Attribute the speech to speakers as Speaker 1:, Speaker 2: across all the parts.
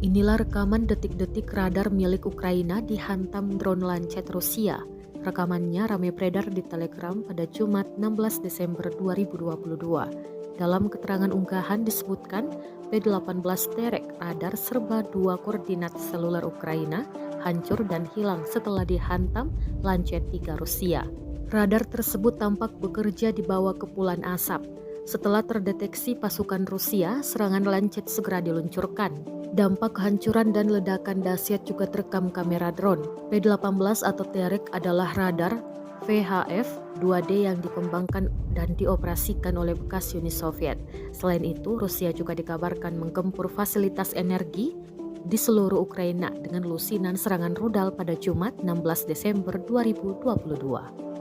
Speaker 1: Inilah rekaman detik-detik radar milik Ukraina dihantam drone Lancet Rusia. Rekamannya ramai beredar di Telegram pada Jumat 16 Desember 2022. Dalam keterangan unggahan disebutkan P-18 Terek radar serba 2 koordinat seluler Ukraina hancur dan hilang setelah dihantam Lancet 3 Rusia. Radar tersebut tampak bekerja di bawah kepulan asap. Setelah terdeteksi pasukan Rusia, serangan Lancet segera diluncurkan. Dampak kehancuran dan ledakan dahsyat juga terekam kamera drone. P-18 atau Terek adalah radar VHF-2D yang dikembangkan dan dioperasikan oleh bekas Uni Soviet. Selain itu, Rusia juga dikabarkan menggempur fasilitas energi di seluruh Ukraina dengan lusinan serangan rudal pada Jumat 16 Desember 2022.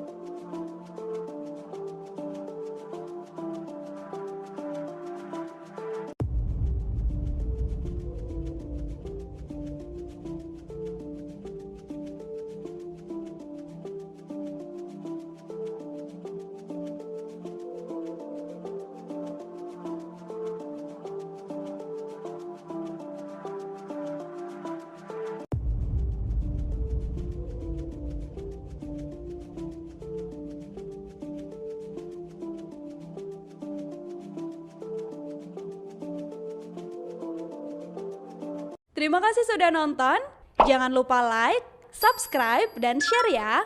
Speaker 2: Terima kasih sudah nonton. Jangan lupa like, subscribe, dan share ya.